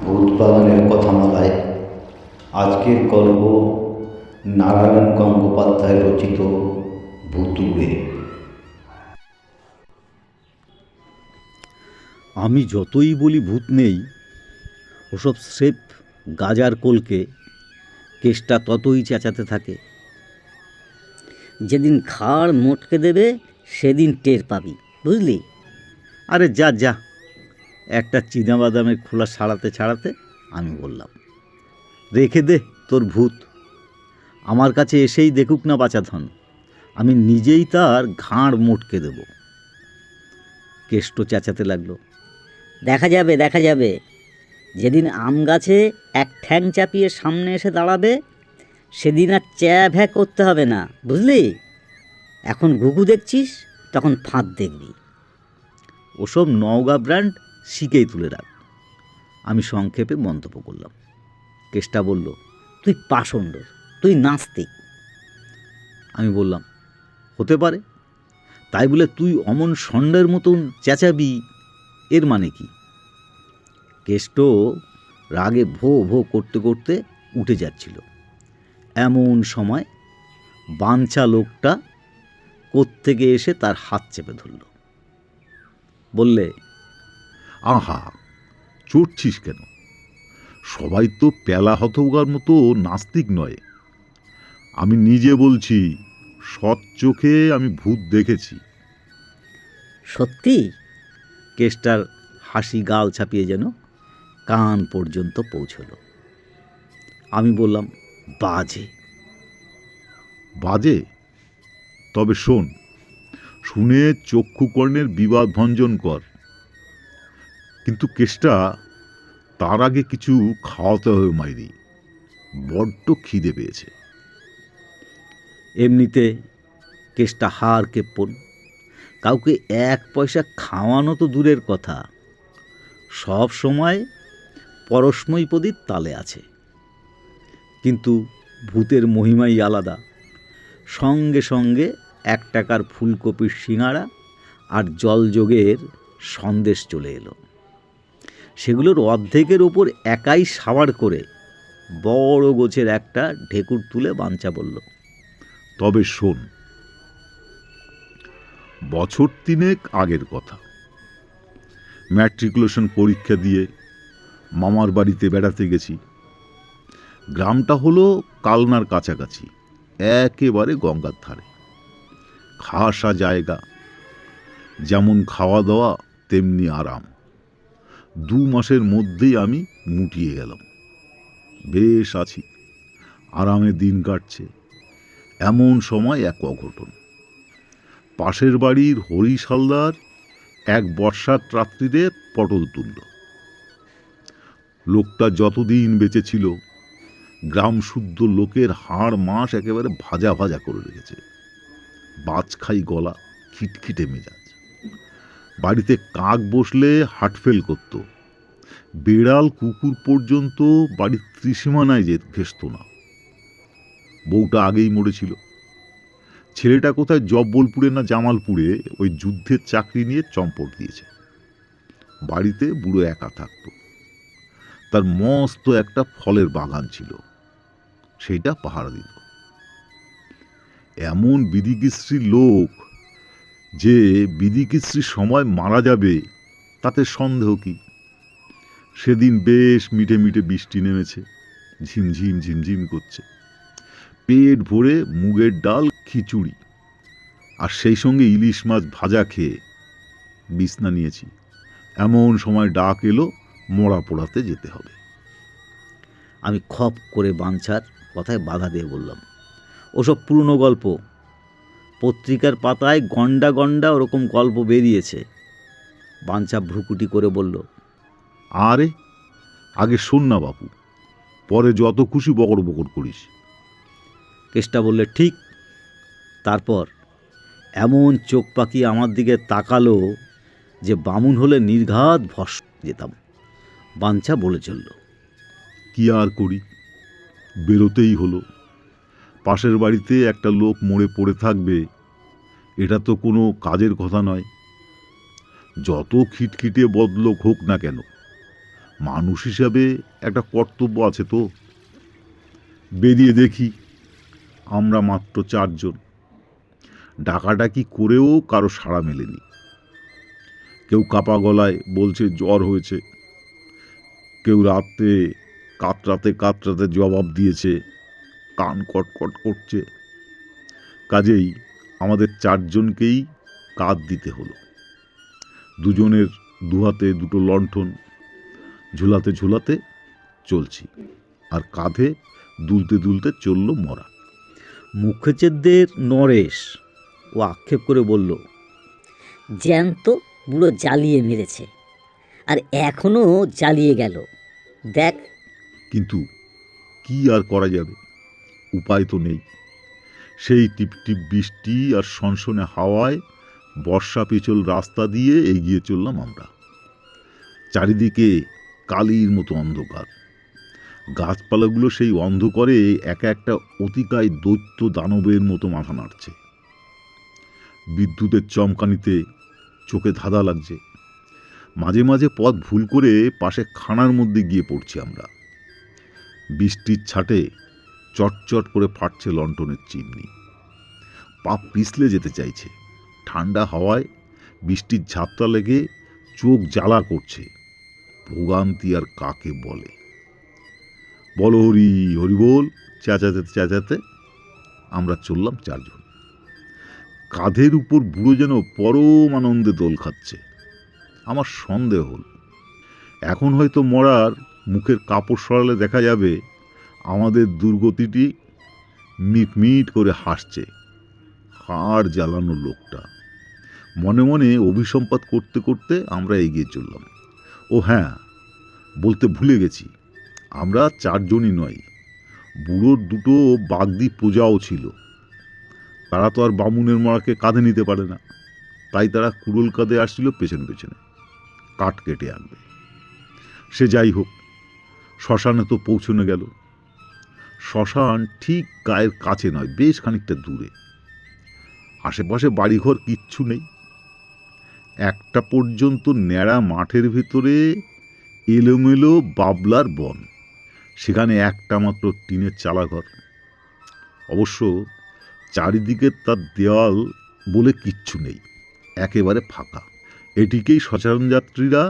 ভূতবাগানের কথামালায় আজকের গল্প নারায়ণ গঙ্গোপাধ্যায় রচিত ভুতুড়ে। আমি যতই বলি ভূত নেই, ওসব স্রেফ গাজার কলকে, কেসটা ততই চেঁচাতে থাকে। যেদিন ঘাড় মোটকে দেবে সেদিন টের পাবি, বুঝলি? আরে যা যা, একটা চীনাবাদামের খোলা ছাড়াতে ছাড়াতে আমি বললাম, রেখে দে তোর ভূত, আমার কাছে এসেই দেখুক না বাচাধন, আমি নিজেই তার ঘাড় মোটকে দেব। কেষ্ট চেঁচাতে লাগলো, দেখা যাবে দেখা যাবে, যেদিন আম গাছে এক ঠ্যাং চাপিয়ে সামনে এসে দাঁড়াবে সেদিন আর চ্যা ভ্যা করতে হবে না, বুঝলি? এখন ঘুঘু দেখছিস, তখন ফাঁদ দেখবি। ওসব নওগাঁ ব্র্যান্ড শিখেই তুলে রাখ, আমি সংক্ষেপে মন্তব্য করলাম। কেষ্টা বলল, তুই পাষণ্ড, তুই নাস্তিক। আমি বললাম, হতে পারে, তাই বলে তুই অমন ষণ্ডের মতন চেঁচাবি, এর মানে কি? কেষ্ট রাগে ভো ভো করতে করতে উঠে যাচ্ছিল। এমন সময় বাঞ্ছা লোকটা কোত্থেকে এসে তার হাত চেপে ধরল। বললে, আহা, চড়ছিস কেন? সবাই তো পেলা হতগার মতো নাস্তিক নয়। আমি নিজে বলছি, সৎ চোখে আমি ভূত দেখেছি। সত্যি? কেষ্টার হাসি গাল ছাপিয়ে যেন কান পর্যন্ত পৌঁছল। আমি বললাম, বাজে। বাজে? তবে শোন, শুনে চক্ষুকর্ণের বিবাদ ভঞ্জন কর। কিন্তু কেষ্টা, তার আগে কিছু খাওয়াতে হবে মাইরি, বড্ড খিদে পেয়েছে। এমনিতে কেষ্টা হার কেপ্পন, কাউকে এক পয়সা খাওয়ানো তো দূরের কথা, সব সময় পরশ্মৈপদীর তালে আছে। কিন্তু ভূতের মহিমাই আলাদা। সঙ্গে সঙ্গে 1 টাকার ফুলকপির সিঙাড়া আর জলযোগের সন্দেশ চলে এলো। সেগুলোর অর্ধেকের ওপর একাই সাবাড় করে বড় গোছের একটা ঢেকুর তুলে বাঞ্চা বলল, তবে শোন, বছর 3 আগের কথা, ম্যাট্রিকুলেশন পরীক্ষা দিয়ে মামার বাড়িতে বেড়াতে গেছি। গ্রামটা হলো কালনার কাছাকাছি, একেবারে গঙ্গার ধারে। খাসা জায়গা, যেমন খাওয়া দাওয়া তেমনি আরাম। 2 মাসের মধ্যেই আমি মুটিয়ে গেলাম। বেশ আছি, আরামে দিন কাটছে। এমন সময় এক অঘটন। পাশের বাড়ির হরিশ হালদার এক বর্ষার রাত্রিরে পটল তুলল। লোকটা যতদিন বেঁচে ছিল, গ্রাম শুদ্ধ লোকের হাড় মাস একেবারে ভাজা ভাজা করে রেখেছে। বাজখাই গলা, খিটখিটে মেজাজ। বাড়িতে কাক বসলে হার্টফেল করত। বেড়াল কুকুর পর্যন্ত বাড়ির ত্রিসীমানায় ঘেঁষত না। বউটা আগেই মরেছিল। ছেলেটা কোথায় জব্বলপুরে না জামালপুরে ওই যুদ্ধের চাকরি নিয়ে চম্পট দিয়েছে। বাড়িতে বুড়ো একা থাকত। তার মস্ত একটা ফলের বাগান ছিল, সেইটা পাহারা দিত। এমন বিধিকিস্ত্রী লোক যে বিধিকিস্ত্রীর সময় মারা যাবে, তাতে সন্দেহ কি? সেদিন বেশ মিঠে মিঠে বৃষ্টি নেমেছে, ঝিমঝিম ঝিমঝিম করছে। পেট ভরে মুগের ডাল, খিচুড়ি আর সেই সঙ্গে ইলিশ মাছ ভাজা খেয়ে বিছনা নিয়েছি। এমন সময় ডাক এলো, মরা পোড়াতে যেতে হবে। আমি খপ করে বাঞ্ছার কথায় বাধা দিয়ে বললাম, ওসব পুরনো গল্প, পত্রিকার পাতায় গন্ডা গন্ডা ওরকম গল্প বেরিয়েছে। বাঞ্ছা ভ্রুকুটি করে বলল, আরে আগে শোন না বাপু, পরে যত খুশি বকর বকর করিস। কেষ্টা বললে, ঠিক। তারপর এমন চোখ পাকিয়ে আমার দিকে তাকালো যে বামুন হলে নির্ঘাত ভস যেতাম। বাঞ্ছা বলে চলল, কি আর করি, বেরোতেই হলো। পাশের বাড়িতে একটা লোক মরে পড়ে থাকবে, এটা তো কোনো কাজের কথা নয়। যত খিটখিটে বদলোক হোক না কেন, মানুষ হিসাবে একটা কর্তব্য আছে তো। বেরিয়ে দেখি আমরা মাত্র 4 জন। ডাকাডাকি করেও কারো সাড়া মেলেনি। কেউ কাপা গলায় বলছে জ্বর হয়েছে, কেউ রাতে কাতরাতে জবাব দিয়েছে কান কটকট করছে। কাজেই আমাদের 4 জনকেই কাঁধ দিতে হলো। দুজনের দুহাতে দুটো লণ্ঠন ঝুলাতে ঝুলাতে চলছি, আর কাঁধে দুলতে দুলতে চলল মরা। মুখুজ্জেদের নরেশ ও আক্ষেপ করে বলল, জ্যান্ত বুড়ো জ্বালিয়ে মেরেছে, আর এখনও জ্বালিয়ে গেল। দেখ। কিন্তু কি আর করা যাবে, উপায় তো নেই। সেই টিপটিপ বৃষ্টি আর সনসনে হাওয়ায় বর্ষা পিছল রাস্তা দিয়ে এগিয়ে চললাম আমরা। চারিদিকে কালির মতো অন্ধকার। গাছপালাগুলো সেই অন্ধকারে একা একটা অতিকায় দৈত্য দানবের মতো মাথা নাড়ছে। বিদ্যুতের চমকানিতে চোখে ধাঁধা লাগছে। মাঝে মাঝে পথ ভুল করে পাশে খানার মধ্যে গিয়ে পড়ছি আমরা। বৃষ্টির ছাটে চটচট করে ফাটছে লণ্ঠনের চিমনি। পা পিছলে যেতে চাইছে। ঠান্ডা হাওয়ায় বৃষ্টির ঝাপটা লেগে চোখ জ্বালা করছে। ভোগান্তি আর কাকে বলে। বলো হরি হরি বল চেঁচাতে চেঁচাতে আমরা চললাম 4 জন। কাঁধের উপর বুড়ো যেন পরম আনন্দে দোল খাচ্ছে। আমার সন্দেহ হল, এখন হয়তো মরার মুখের কাপড় সরালে দেখা যাবে আমাদের দুর্গতিটি মিট মিট করে হাসছে। হাড় জ্বালানো লোকটা। মনে মনে অভিসম্পাত করতে করতে আমরা এগিয়ে চললাম। ও হ্যাঁ, বলতে ভুলে গেছি, আমরা 4 জনই নয়, বুড়োর দুটো বাগদি প্রজাও ছিল। তারা তো আর বামুনের মরাকে কাঁধে নিতে পারে না, তাই তারা কুড়োল কাঁধে আসছিল পেছনে পেছনে, কাঠ কেটে আনবে। সে যাই হোক, শ্মশানে তো পৌঁছনে গেল। শ্মশান ঠিক গায়ের কাছে নয়, বেশ খানিকটা দূরে। আশেপাশে বাড়িঘর কিচ্ছু নেই। একটা পর্যন্ত ন্যাড়া মাঠের ভিতরে এলোমেলো বাবলার বন। সেখানে একটা মাত্র টিনের চালাঘর। অবশ্য চারিদিকে তার দেওয়াল বলে কিচ্ছু নেই, একেবারে ফাঁকা। এটিকেই শ্মশানযাত্রীরা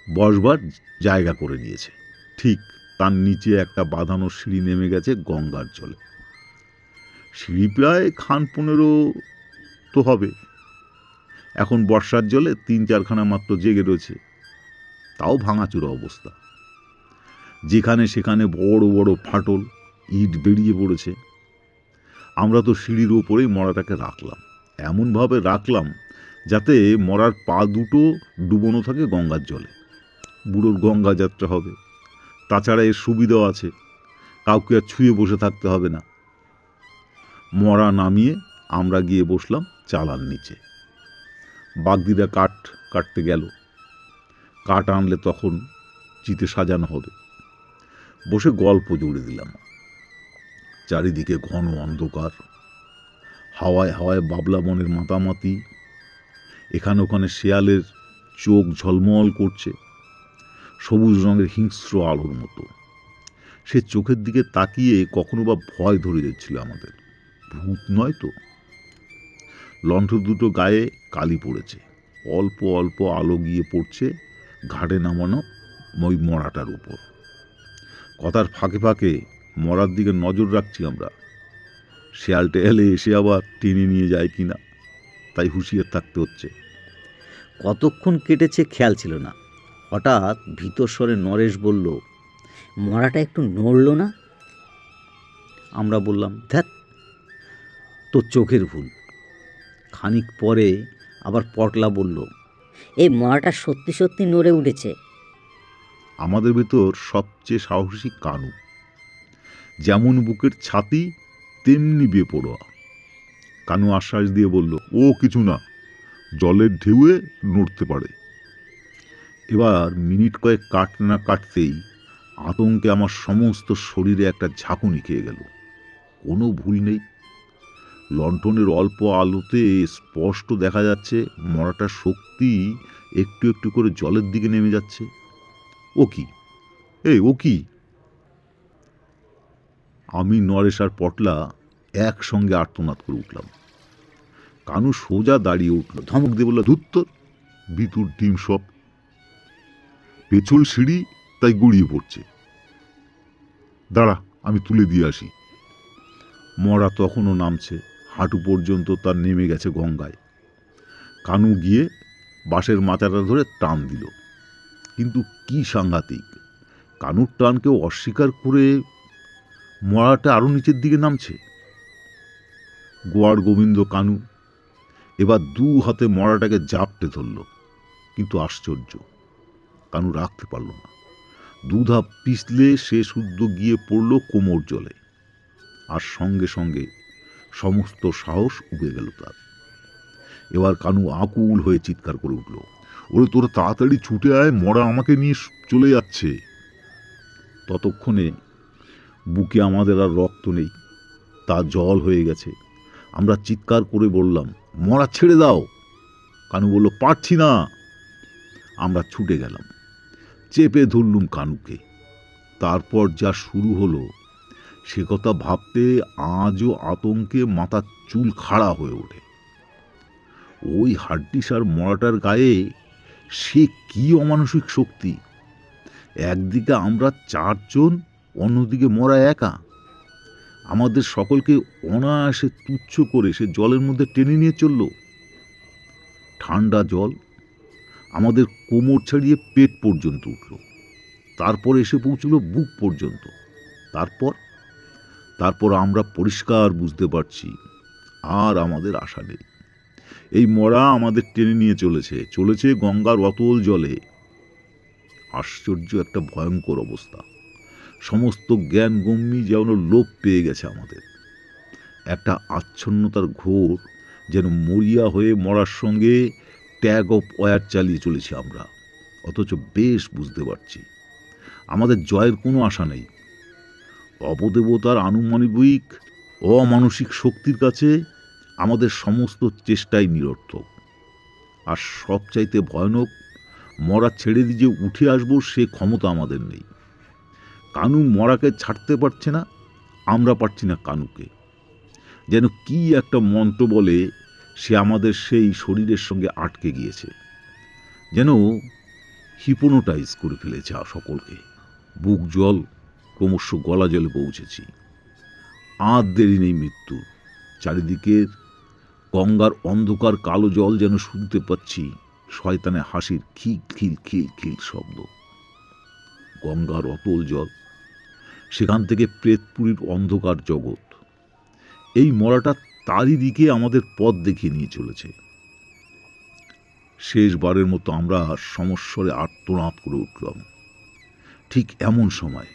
বসবার জায়গা করে নিয়েছে। ঠিক তার নিচে একটা বাঁধানো সিঁড়ি নেমে গেছে গঙ্গার জলে। সিঁড়ি প্রায় 15 তো হবে। এখন বর্ষার জলে 3-4খানা মাত্র জেগে রয়েছে, তাও ভাঙাচুরা অবস্থা। যেখানে সেখানে বড় বড় ফাটল, ইট বেরিয়ে পড়েছে। আমরা তো সিঁড়ির ওপরেই মরাটাকে রাখলাম, এমনভাবে রাখলাম যাতে মরার পা দুটো ডুবোনো থাকে গঙ্গার জলে। বুড়োর গঙ্গা যাত্রা হবে, তাছাড়া এর সুবিধাও আছে, কাউকে আর ছুঁয়ে বসে থাকতে হবে না। মরা নামিয়ে আমরা গিয়ে বসলাম চালার নিচে। বাগদিরা কাঠ কাটতে গেল। কাঠ আনলে তখন চিতে সাজানো হবে। বসে গল্প জুড়ে দিলাম। চারিদিকে ঘন অন্ধকার, হাওয়ায় হাওয়ায় বাবলা বনের মাতামাতি। এখানে ওখানে শেয়ালের চোখ ঝলমল করছে সবুজ রঙের হিংস্র আলোর মতো। সে চোখের দিকে তাকিয়ে কখনো বা ভয় ধরে যাচ্ছিল আমাদের। ভূত নয় তো। লণ্ঠন দুটো গায়ে কালি পড়েছে। অল্প অল্প আলো গিয়ে পড়ছে ঘাটে নামানো ওই মরাটার উপর। কথার ফাঁকে ফাঁকে মরার দিকে নজর রাখছি আমরা। শেয়ালটা এলে এসে আবার টেনে নিয়ে যায় কিনা, তাই হুঁশিয়ার থাকতে হচ্ছে। কতক্ষণ কেটেছে খেয়াল ছিল না। হঠাৎ ভীতর স্বরে নরেশ বলল, মরাটা একটু নড়ল না? আমরা বললাম, ধ্যাৎ, তোর চোখের ভুল। খানিক পরে আবার পটলা বলল, এই মরাটা সত্যি সত্যি নড়ে উঠেছে। আমাদের ভেতর সবচেয়ে সাহসী কানু। যেমন বুকের ছাতি তেমনি বেপরোয়া। কানু আশ্বাস দিয়ে বলল, ও কিছু না, জলের ঢেউয়ে নড়তে পারে। এবার মিনিট কয়েক কাটতে না কাটতেই আতঙ্কে আমার সমস্ত শরীরে একটা ঝাঁকুনি খেয়ে গেল। কোনো ভুল নেই। লণ্ঠনের অল্প আলোতে স্পষ্ট দেখা যাচ্ছে মরাটার শক্তি একটু একটু করে জলের দিকে নেমে যাচ্ছে। ও কি, এই ও কি? আমি, নরেশ আর পটলা একসঙ্গে আর্তনাদ করে উঠলাম। কানু সোজা দাঁড়িয়ে উঠল, ধমক দিয়ে বলল, ধুত্তর, বিতুর ডিম সব, পেছল সিঁড়ি তাই গড়িয়ে পড়ছে। দাঁড়া, আমি তুলে দিয়ে আসি। মরা তখনও নামছে, হাঁটু পর্যন্ত তার নেমে গেছে গঙ্গায়। কানু গিয়ে বাঁশের মাচাটা ধরে টান দিল, কিন্তু কি সাংঘাতিক, কানুর টানকেও অস্বীকার করে মরাটা আরো নিচের দিকে নামছে। গোয়ার গোবিন্দ কানু এবার দু হাতে মরাটাকে জাপটে ধরল, কিন্তু আশ্চর্য, কানু রাখতে পারল না। দুধাপ পিছলে সে শুদ্ধ গিয়ে পড়ল কোমর জলে, আর সঙ্গে সঙ্গে সমস্ত সাহস উবে গেল তার। এবার কানু আকুল হয়ে চিৎকার করে উঠল, ওরে তোরা তাড়াতাড়ি ছুটে আয়, মরা আমাকে নিয়ে চলে যাচ্ছে। ততক্ষণে বুকে আমাদের আর রক্ত নেই, তা জল হয়ে গেছে। আমরা চিৎকার করে বললাম, মরা ছেড়ে দাও। কানু বলল, পারছি না। আমরা ছুটে গেলাম, চেপে ধরলুম কানুকে। তারপর যা শুরু হলো সে কথা ভাবতে আজও আতঙ্কে মাথার চুল খাড়া হয়ে ওঠে। ওই হাড্ডিসার মরাটার গায়ে সে কি অমানসিক শক্তি! একদিকে আমরা 4 জন, অন্যদিকে মরা একা। আমাদের সকলকে অনায়াসে তুচ্ছ করে সে জলের মধ্যে টেনে নিয়ে চলল। ঠান্ডা জল আমাদের কোমর ছাড়িয়ে পেট পর্যন্ত উঠল, তারপর এসে পৌঁছল বুক পর্যন্ত। তারপর আমরা পরিষ্কার বুঝতে পারছি আর আমাদের আশা নেই। এই মরা আমাদের টেনে নিয়ে চলেছে গঙ্গার অতল জলে। আশ্চর্য একটা ভয়ঙ্কর অবস্থা। সমস্ত জ্ঞান গম্যি যেন লোপ পেয়ে গেছে আমাদের। একটা আচ্ছন্নতার ঘোর, যেন মরিয়া হয়ে মরার সঙ্গে ট্যাগ অফ ওয়ার চালিয়ে চলেছি আমরা। অথচ বেশ বুঝতে পারছি আমাদের জয়ের কোনো আশা নেই। অপদেবতার আনুমানিক অমানসিক শক্তির কাছে আমাদের সমস্ত চেষ্টাই নিরর্থক। আর সবচাইতে ভয়ানক, মরা ছেড়ে দিয়ে উঠে আসবো সে ক্ষমতা আমাদের নেই। কানু মরাকে ছাড়তে পারছে না, আমরা পারছি না কানুকে। যেন কি একটা মন্ত্র বলে সে আমাদের সেই শরীরের সঙ্গে আটকে গিয়েছে, যেন হিপনোটাইজ করে ফেলেছে সকলকে। বুক জল ক্রমশ গলা জলে পৌঁছেছি। আর দেরি নেই মৃত্যুর। চারিদিকের গঙ্গার অন্ধকার কালো জল যেন শুনতে পাচ্ছি শয়তানের হাসির খিল খিল খিল খিল শব্দ। গঙ্গার অতল জল, সেখান থেকে প্রেতপুরীর অন্ধকার জগৎ। এই মরাটা তারই দিকে আমাদের পথ দেখিয়ে নিয়ে চলেছে। শেষবারের মতো আমরা সমস্বরে আর্তনাদ করে উঠলাম। ঠিক এমন সময়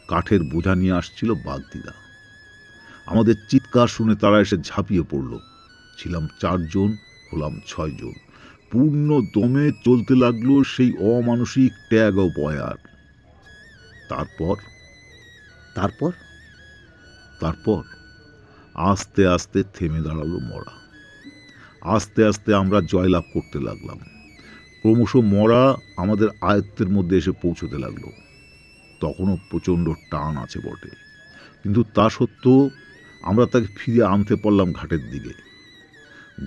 কাঠের বোঝা নিয়ে আসছিল বাগদিরা। আমাদের চিৎকার শুনে তারা এসে ঝাঁপিয়ে পড়ল। ছিলাম 4 জন, হলাম 6 জন। পূর্ণ দমে চলতে লাগলো সেই অমানসিক ট্যাগ অফ ওয়ার। তারপর আস্তে আস্তে থেমে দাঁড়ালো মরা। আস্তে আস্তে আমরা জয়লাভ করতে লাগলাম। ক্রমশ মরা আমাদের আয়ত্তের মধ্যে এসে পৌঁছতে লাগলো। তখনও প্রচণ্ড টান আছে বটে, কিন্তু তা সত্ত্বেও আমরা তাকে ফিরে আনতে পারলাম ঘাটের দিকে।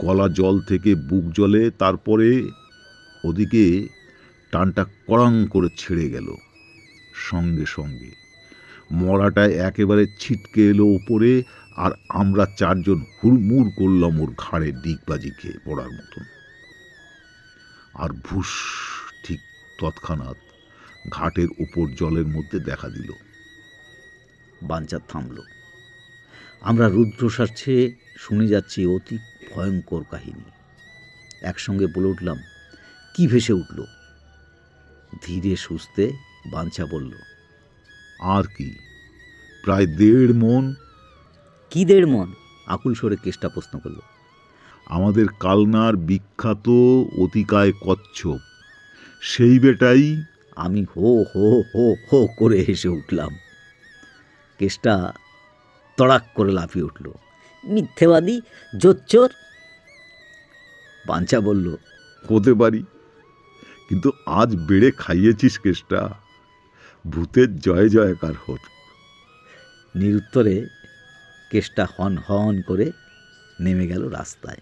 গলা জল থেকে বুক জলে, তারপরে ওদিকে টানটা কড়াং করে ছেড়ে গেল। সঙ্গে সঙ্গে মরাটায় একেবারে ছিটকে এলো ওপরে, আর আমরা 4 জন হুড়মুড় করলাম ওর ঘাড়ে ডিগবাজি খেয়ে পড়ার মতন। আর ভুস, ঠিক তৎক্ষণাৎ ঘাটের উপর জলের মধ্যে দেখা দিল। বাঞ্চা থামল। আমরা রুদ্রশ্বাস ছেয়ে শুনে যাচ্ছি অতি ভয়ঙ্কর কাহিনী। একসঙ্গে বলে উঠলাম, কি ভেসে উঠল? ধীরে সুস্থে বাঞ্চা বলল, আর কি, প্রায় 1.5 মণ। কি 1.5 মণ? আকুল স্বরে কেষ্টা প্রশ্ন করল। আমাদের কালনার বিখ্যাত অতিকায় কচ্ছপ, সেই বেটাই। আমি হো হো হো হো করে হেসে উঠলাম। কেষ্টা তড়াক করে লাফিয়ে উঠল। মিথ্যেবাদী, জোচ্চোর। বাঞ্চা বলল, হতে পারি, কিন্তু আজ বেড়ে খাইয়েছিস কেষ্টা। ভূতের জয় জয়কার হোক। নিরুত্তরে কেষ্টা হন হন করে নেমে গেল রাস্তায়।